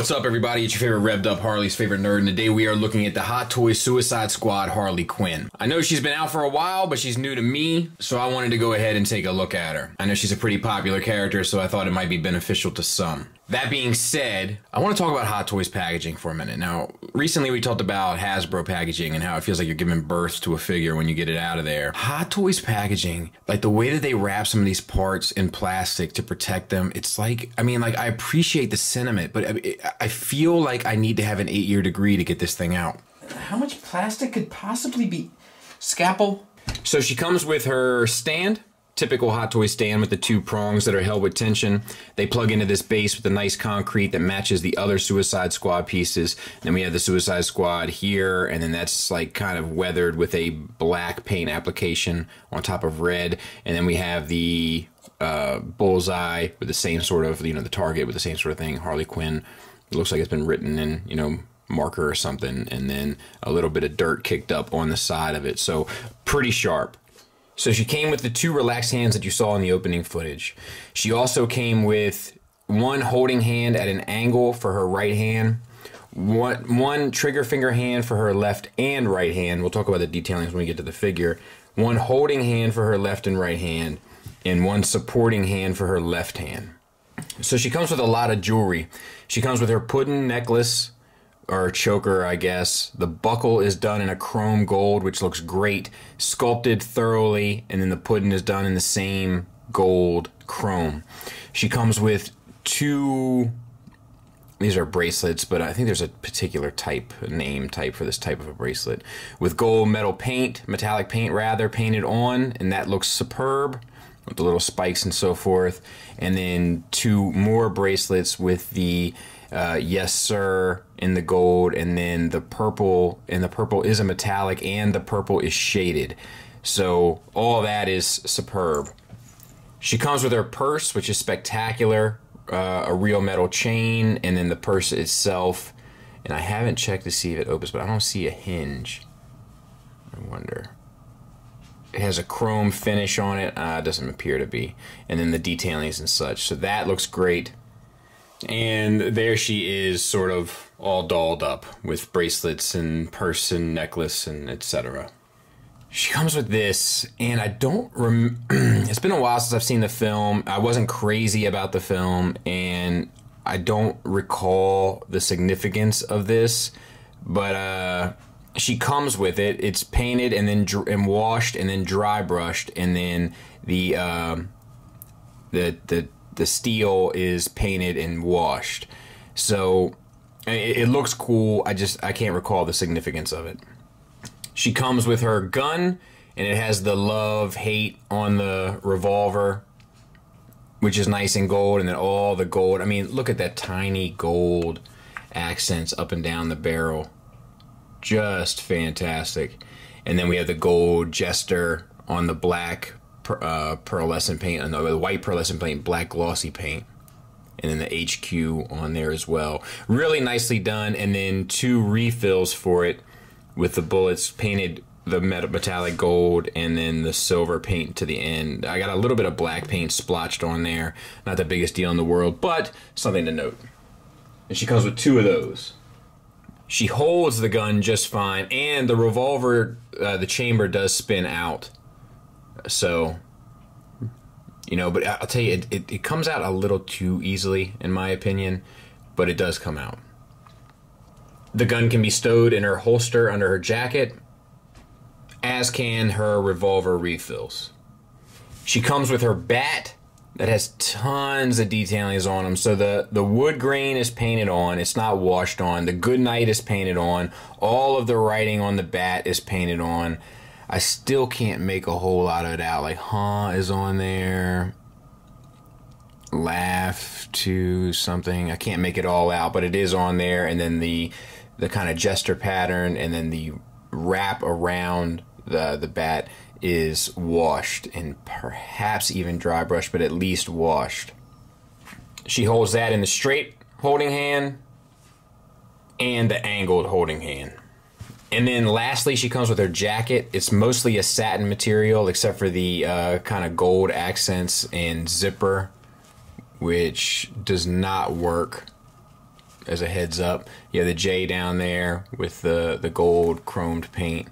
What's up, everybody? It's your favorite revved up Harley's favorite nerd, and today we are looking at the Hot Toys Suicide Squad Harley Quinn. I know she's been out for a while, but she's new to me, so I wanted to go ahead and take a look at her. I know she's a pretty popular character, so I thought it might be beneficial to some. That being said, I want to talk about Hot Toys packaging for a minute. Now, recently we talked about Hasbro packaging and how it feels like you're giving birth to a figure when you get it out of there. Hot Toys packaging, like the way that they wrap some of these parts in plastic to protect them, it's like, I mean, like, I appreciate the sentiment, but I feel like I need to have an 8-year degree to get this thing out. How much plastic could possibly be? Scalpel? So she comes with her stand. Typical Hot Toys stand with the two prongs that are held with tension. They plug into this base with a nice concrete that matches the other Suicide Squad pieces. Then we have the Suicide Squad here, and then that's like kind of weathered with a black paint application on top of red. And then we have the bullseye with the same sort of, you know, the target with the same sort of thing. Harley Quinn. It looks like it's been written in, you know, marker or something, and then a little bit of dirt kicked up on the side of it. So pretty sharp. So she came with the two relaxed hands that you saw in the opening footage. She also came with one holding hand at an angle for her right hand, one trigger finger hand for her left and right hand. We'll talk about the detailings when we get to the figure. One holding hand for her left and right hand, and one supporting hand for her left hand. So she comes with a lot of jewelry. She comes with her pudding necklace, or choker, I guess. The buckle is done in a chrome gold, which looks great, sculpted thoroughly, and then the pudding is done in the same gold chrome. She comes with two, these are bracelets, but I think there's a particular type, a name type for this type of a bracelet, with gold metal paint, metallic paint rather, painted on, and that looks superb, with the little spikes and so forth. And then two more bracelets with the yes sir in the gold, and then the purple, and the purple is a metallic and the purple is shaded. So all that is superb. She comes with her purse, which is spectacular, a real metal chain, and then the purse itself, and I haven't checked to see if it opens, but I don't see a hinge. I wonder. It has a chrome finish on it. It doesn't appear to be. And then the detailings and such. So that looks great. And there she is, sort of all dolled up with bracelets and purse and necklace and etc. She comes with this, and I don't it's been a while since I've seen the film. I wasn't crazy about the film, and I don't recall the significance of this, but she comes with it. It's painted and then washed and then dry brushed, and then the steel is painted and washed. So it looks cool. I can't recall the significance of it. She comes with her gun, and it has the love-hate on the revolver, which is nice and gold, and then all the gold. I mean, look at that tiny gold accents up and down the barrel. Just fantastic. And then we have the gold jester on the black pearlescent paint, and the white pearlescent paint, black glossy paint, and then the HQ on there as well. Really nicely done. And then two refills for it with the bullets painted the metallic gold and then the silver paint to the end. I got a little bit of black paint splotched on there. Not the biggest deal in the world, but something to note. And she comes with two of those. She holds the gun just fine, and the revolver, the chamber does spin out. So, you know, but I'll tell you, it comes out a little too easily, in my opinion, but it does come out. The gun can be stowed in her holster under her jacket, as can her revolver refills. She comes with her bat that has tons of detailings on them. So the wood grain is painted on. It's not washed on. The Goodnight is painted on. All of the writing on the bat is painted on. I still can't make a whole lot of it out. Like, is on there. Laugh to something. I can't make it all out, but it is on there. And then the kind of jester pattern, and then the wrap around the bat is washed, and perhaps even dry brushed, but at least washed. She holds that in the straight holding hand and the angled holding hand. And then lastly, she comes with her jacket. It's mostly a satin material, except for the kind of gold accents and zipper, which does not work as a heads up. You have the J down there with the gold chromed paint.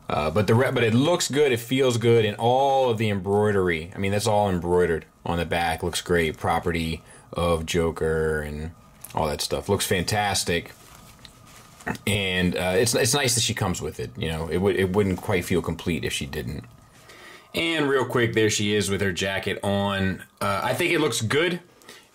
But it looks good, it feels good, and all of the embroidery, I mean, that's all embroidered on the back. Looks great. Property of Joker and all that stuff. Looks fantastic. And it's nice that she comes with it. You know, it wouldn't quite feel complete if she didn't. And real quick, there she is with her jacket on. I think it looks good.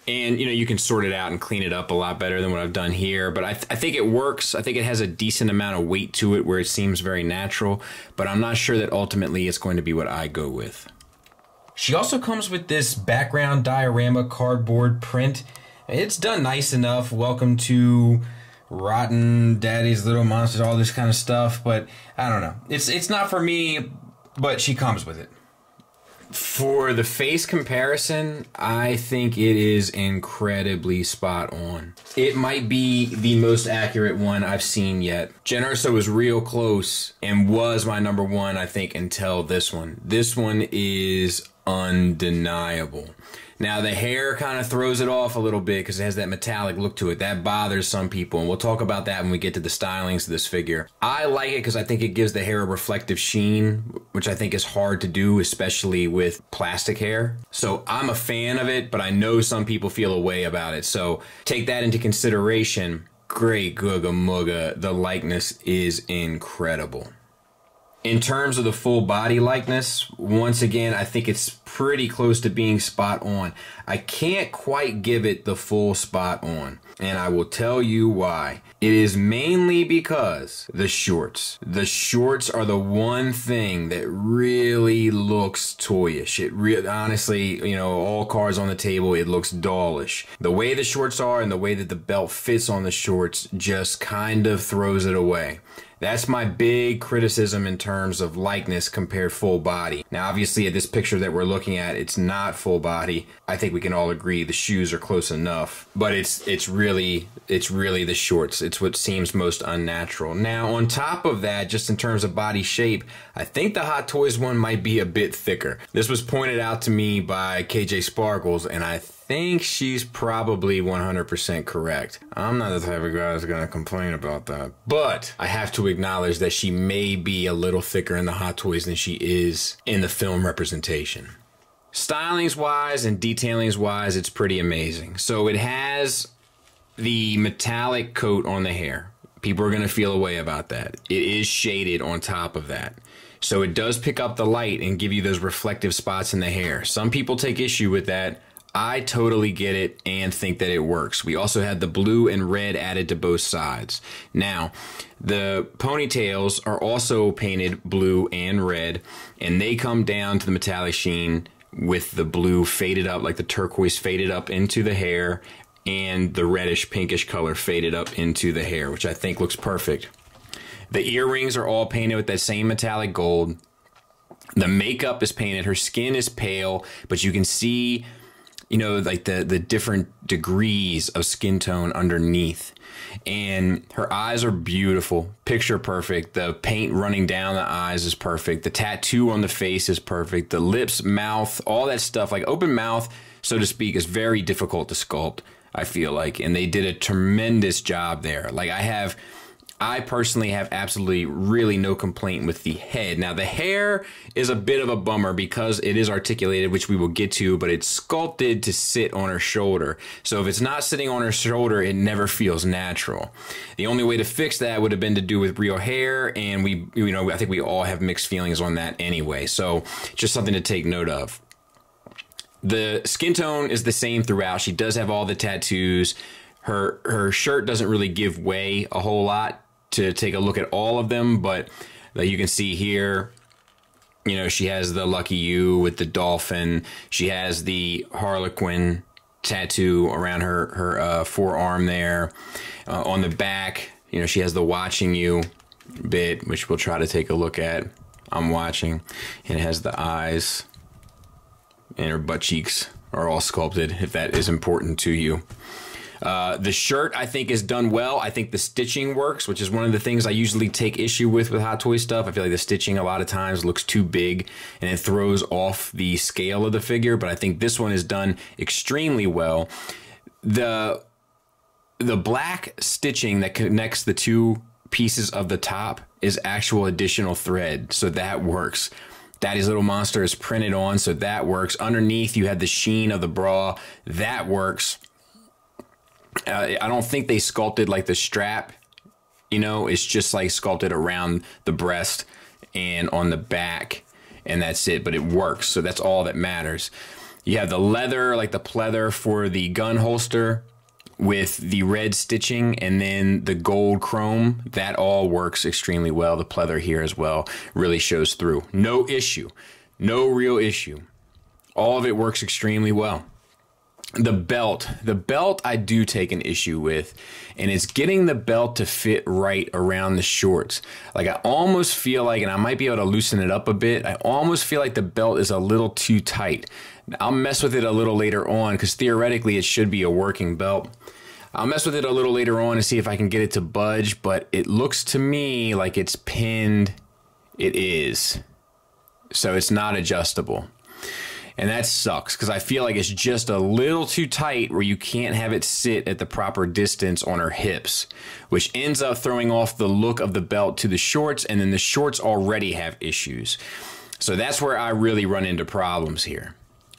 And, you know, you can sort it out and clean it up a lot better than what I've done here. But I think it works. I think it has a decent amount of weight to it where it seems very natural. But I'm not sure that ultimately it's going to be what I go with. She also comes with this background diorama cardboard print. It's done nice enough. Welcome to Rotten Daddy's Little Monsters, all this kind of stuff. But I don't know. It's not for me, but she comes with it. For the face comparison, I think it is incredibly spot on. It might be the most accurate one I've seen yet. Jen Erso was real close and was my number one, I think, until this one. This one is undeniable. Now, the hair kind of throws it off a little bit because it has that metallic look to it. That bothers some people, and we'll talk about that when we get to the stylings of this figure. I like it because I think it gives the hair a reflective sheen, which I think is hard to do, especially with plastic hair. So I'm a fan of it, but I know some people feel a way about it. So take that into consideration. Great Googa Mooga. The likeness is incredible. In terms of the full body likeness, once again, I think it's pretty close to being spot on. I can't quite give it the full spot on, and I will tell you why. It is mainly because the shorts. The shorts are the one thing that really looks toyish. It honestly, you know, all cards on the table, it looks dollish. The way the shorts are and the way that the belt fits on the shorts just kind of throws it away. That's my big criticism in terms of likeness compared full body. Now, obviously, at this picture that we're looking at, it's not full body. I think we can all agree the shoes are close enough, but it's really the shorts. It's what seems most unnatural. Now, on top of that, just in terms of body shape, I think the Hot Toys one might be a bit thicker. This was pointed out to me by KJ Sparkles, and I think she's probably 100% correct. I'm not the type of guy that's gonna complain about that, but I have to acknowledge that she may be a little thicker in the Hot Toys than she is in the film representation. Stylings wise and detailings wise, it's pretty amazing. So it has the metallic coat on the hair. People are gonna feel a way about that. It is shaded on top of that. So it does pick up the light and give you those reflective spots in the hair. Some people take issue with that. I totally get it and think that it works. We also had the blue and red added to both sides. Now, the ponytails are also painted blue and red, and they come down to the metallic sheen with the blue faded up, like the turquoise faded up into the hair, and the reddish pinkish color faded up into the hair, which I think looks perfect. The earrings are all painted with that same metallic gold. The makeup is painted. Her skin is pale, but you can see, you know, like the different degrees of skin tone underneath. And her eyes are beautiful, picture perfect. The paint running down the eyes is perfect. The tattoo on the face is perfect. The lips, mouth, all that stuff, like open mouth, so to speak, is very difficult to sculpt, I feel like. And they did a tremendous job there. Like I personally have absolutely really no complaint with the head. Now, the hair is a bit of a bummer because it is articulated, which we will get to, but it's sculpted to sit on her shoulder. So if it's not sitting on her shoulder, it never feels natural. The only way to fix that would have been to do with real hair, and I think we all have mixed feelings on that anyway. So just something to take note of. The skin tone is the same throughout. She does have all the tattoos. Her shirt doesn't really give way a whole lot to take a look at all of them, but like you can see here, you know, she has the Lucky You with the dolphin. She has the Harley Quinn tattoo around her forearm there. On the back, you know, she has the Watching You bit, which we'll try to take a look at. I'm watching. And it has the eyes, and her butt cheeks are all sculpted, if that is important to you. The shirt, I think, is done well. I think the stitching works, which is one of the things I usually take issue with Hot Toy stuff. I feel like the stitching a lot of times looks too big and it throws off the scale of the figure, but I think this one is done extremely well. The the black stitching that connects the two pieces of the top is actual additional thread, so that works. Daddy's Little Monster is printed on, so that works. Underneath, you have the sheen of the bra. That works. I don't think they sculpted like the strap. You know, it's just like sculpted around the breast and on the back, and that's it. But it works, so that's all that matters. You have the leather, like the pleather for the gun holster with the red stitching, and then the gold chrome. That all works extremely well. The pleather here as well really shows through. No issue. No real issue. All of it works extremely well. The belt I do take an issue with, and it's getting the belt to fit right around the shorts. Like, I almost feel like, and I might be able to loosen it up a bit, I almost feel like the belt is a little too tight. I'll mess with it a little later on, because theoretically it should be a working belt. I'll mess with it a little later on to see if I can get it to budge, but it looks to me like it's pinned. It is. So it's not adjustable. And that sucks, because I feel like it's just a little too tight where you can't have it sit at the proper distance on her hips, which ends up throwing off the look of the belt to the shorts, and then the shorts already have issues. So that's where I really run into problems here.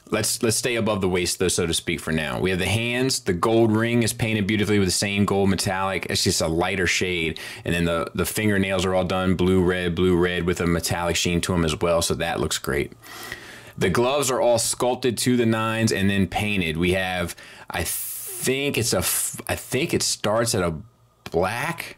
Let's stay above the waist, though, so to speak, for now. We have the hands. The gold ring is painted beautifully with the same gold metallic. It's just a lighter shade. And then the fingernails are all done blue, red with a metallic sheen to them as well. So that looks great. The gloves are all sculpted to the nines and then painted. We have, I think it starts at a black,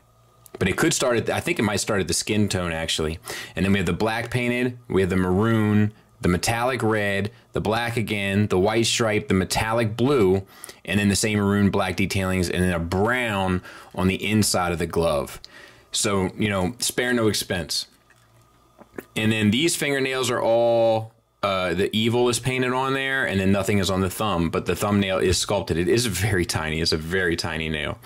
but it could start at, I think it might start at the skin tone, actually. And then we have the black painted. We have the maroon, the metallic red, the black again, the white stripe, the metallic blue, and then the same maroon black detailings, and then a brown on the inside of the glove. So, you know, spare no expense. And then these fingernails are all, the evil is painted on there, and then nothing is on the thumb, but the thumbnail is sculpted. It is very tiny. It's a very tiny nail.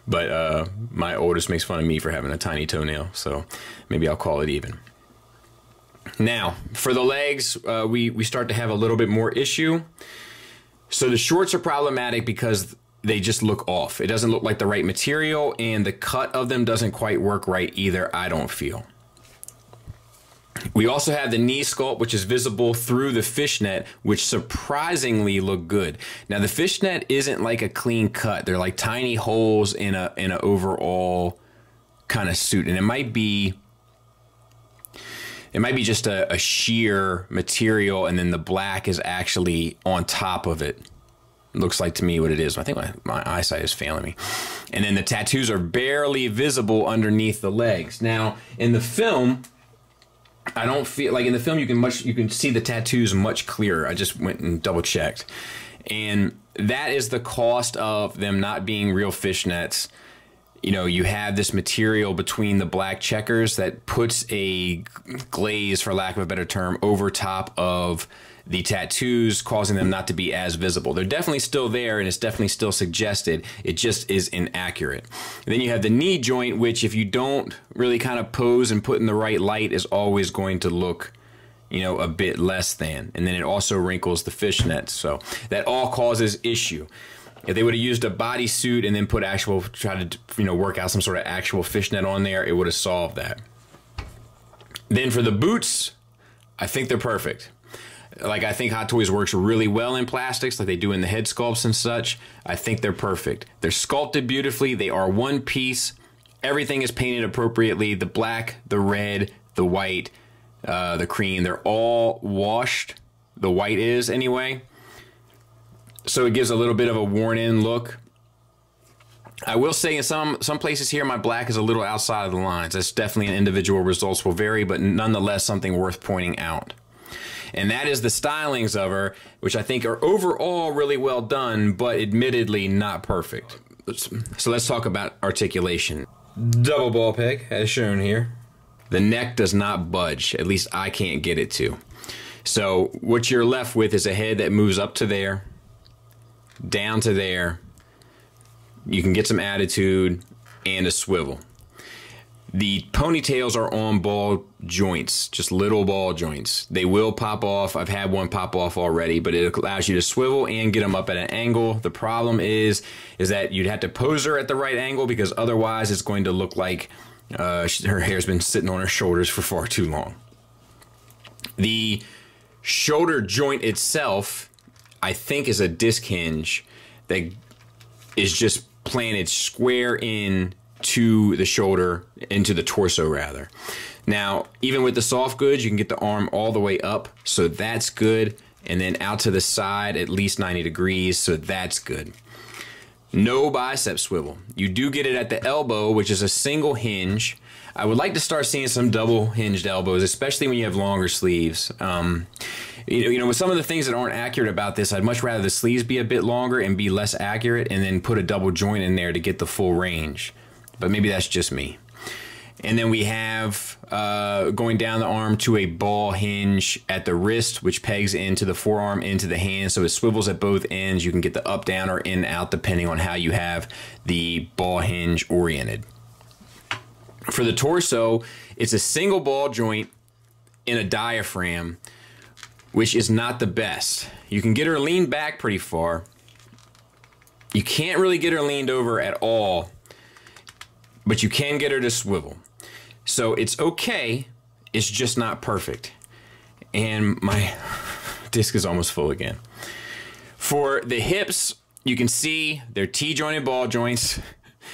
But my oldest makes fun of me for having a tiny toenail, so maybe I'll call it even. Now, for the legs, we start to have a little bit more issue. So the shorts are problematic because they just look off. It doesn't look like the right material, and the cut of them doesn't quite work right either, I don't feel. We also have the knee sculpt, which is visible through the fishnet, which surprisingly look good. Now, the fishnet isn't like a clean cut. They're like tiny holes in an overall kind of suit, and it might be just a sheer material, and then the black is actually on top of it. Looks like to me what it is. I think my eyesight is failing me. And then the tattoos are barely visible underneath the legs. Now, in the film, I don't feel like in the film you can see the tattoos much clearer. I just went and double checked. And that is the cost of them not being real fishnets. You know, you have this material between the black checkers that puts a glaze, for lack of a better term, over top of the tattoos, causing them not to be as visible. They're definitely still there, and it's definitely still suggested. It just is inaccurate. And then you have the knee joint, which if you don't really kind of pose and put in the right light is always going to look, you know, a bit less than. And then it also wrinkles the fishnets. So that all causes issue. If they would have used a bodysuit and then put try to, you know, work out some sort of actual fishnet on there, it would have solved that. Then for the boots, I think they're perfect. Like, I think Hot Toys works really well in plastics, like they do in the head sculpts and such. I think they're perfect. They're sculpted beautifully. They are one piece. Everything is painted appropriately. The black, the red, the white, the cream, they're all washed. The white is, anyway. So it gives a little bit of a worn-in look. I will say in some places here, my black is a little outside of the lines. That's definitely an individual. Results will vary, but nonetheless something worth pointing out. And that is the stylings of her, which I think are overall really well done, but admittedly not perfect. So let's talk about articulation. Double ball peg, as shown here. The neck does not budge, at least I can't get it to. So what you're left with is a head that moves up to there, down to there. You can get some attitude and a swivel. The ponytails are on ball joints, just little ball joints. They will pop off. I've had one pop off already, but it allows you to swivel and get them up at an angle. The problem is that you'd have to pose her at the right angle, because otherwise it's going to look like her hair's been sitting on her shoulders for far too long. The shoulder joint itself, I think, is a disc hinge that is just planted square in to the shoulder, into the torso rather. Now, even with the soft goods, you can get the arm all the way up, so that's good, and then out to the side at least 90 degrees, so that's good. No bicep swivel. You do get it at the elbow, which is a single hinge. I would like to start seeing some double hinged elbows, especially when you have longer sleeves. You know, with some of the things that aren't accurate about this, I'd much rather the sleeves be a bit longer and be less accurate, and then put a double joint in there to get the full range. But maybe that's just me. And then we have going down the arm to a ball hinge at the wrist, which pegs into the forearm, into the hand, so it swivels at both ends. You can get the up, down, or in, out, depending on how you have the ball hinge oriented. For the torso, it's a single ball joint in a diaphragm, which is not the best. You can get her leaned back pretty far. You can't really get her leaned over at all, but you can get her to swivel. So it's okay, it's just not perfect. And my disc is almost full again. For the hips, you can see they're T-jointed ball joints,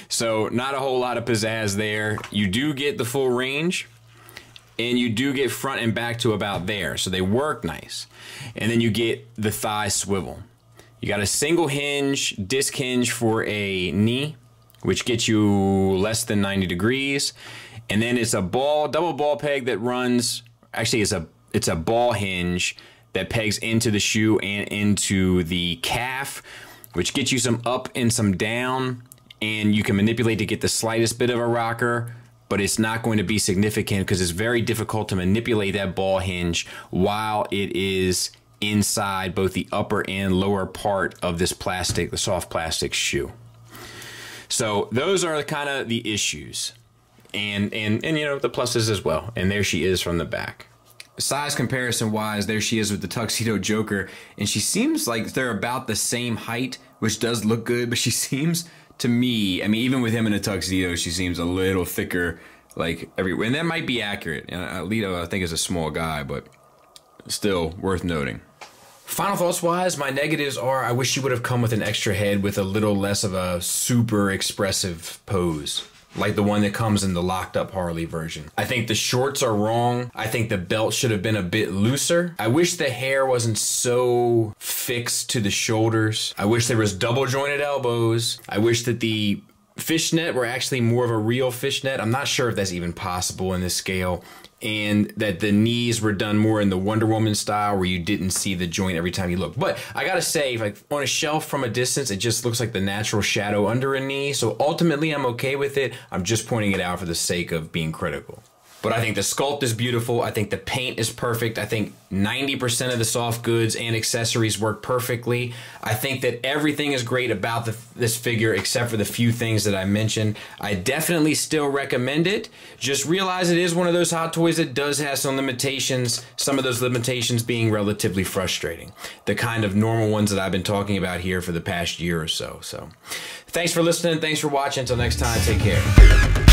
so not a whole lot of pizzazz there. You do get the full range, and you do get front and back to about there, so they work nice. And then you get the thigh swivel. You got a single hinge, disc hinge for a knee, which gets you less than 90 degrees. And then it's a double ball peg that runs, actually it's a ball hinge that pegs into the shoe and into the calf, which gets you some up and some down, and you can manipulate to get the slightest bit of a rocker, but it's not going to be significant because it's very difficult to manipulate that ball hinge while it is inside both the upper and lower part of this plastic, the soft plastic shoe. So those are kind of the issues, and you know, the pluses as well. And there she is from the back. Size comparison wise, there she is with the Tuxedo Joker, and she seems like they're about the same height, which does look good, but she seems to me, I mean, even with him in a tuxedo, she seems a little thicker, like everywhere. And that might be accurate. Alito, I think, is a small guy, but still worth noting. Final thoughts wise, my negatives are I wish she would have come with an extra head with a little less of a super expressive pose, like the one that comes in the locked up Harley version. I think the shorts are wrong. I think the belt should have been a bit looser. I wish the hair wasn't so fixed to the shoulders. I wish there was double jointed elbows. I wish that the fishnet were actually more of a real fishnet. I'm not sure if that's even possible in this scale. And that the knees were done more in the Wonder Woman style where you didn't see the joint every time you look. But I gotta say, like on a shelf from a distance, it just looks like the natural shadow under a knee. So ultimately, I'm okay with it. I'm just pointing it out for the sake of being critical. But I think the sculpt is beautiful. I think the paint is perfect. I think 90% of the soft goods and accessories work perfectly. I think that everything is great about this figure except for the few things that I mentioned. I definitely still recommend it. Just realize it is one of those Hot Toys that does have some limitations, some of those limitations being relatively frustrating. The kind of normal ones that I've been talking about here for the past year or so. So thanks for listening. Thanks for watching. Until next time, take care.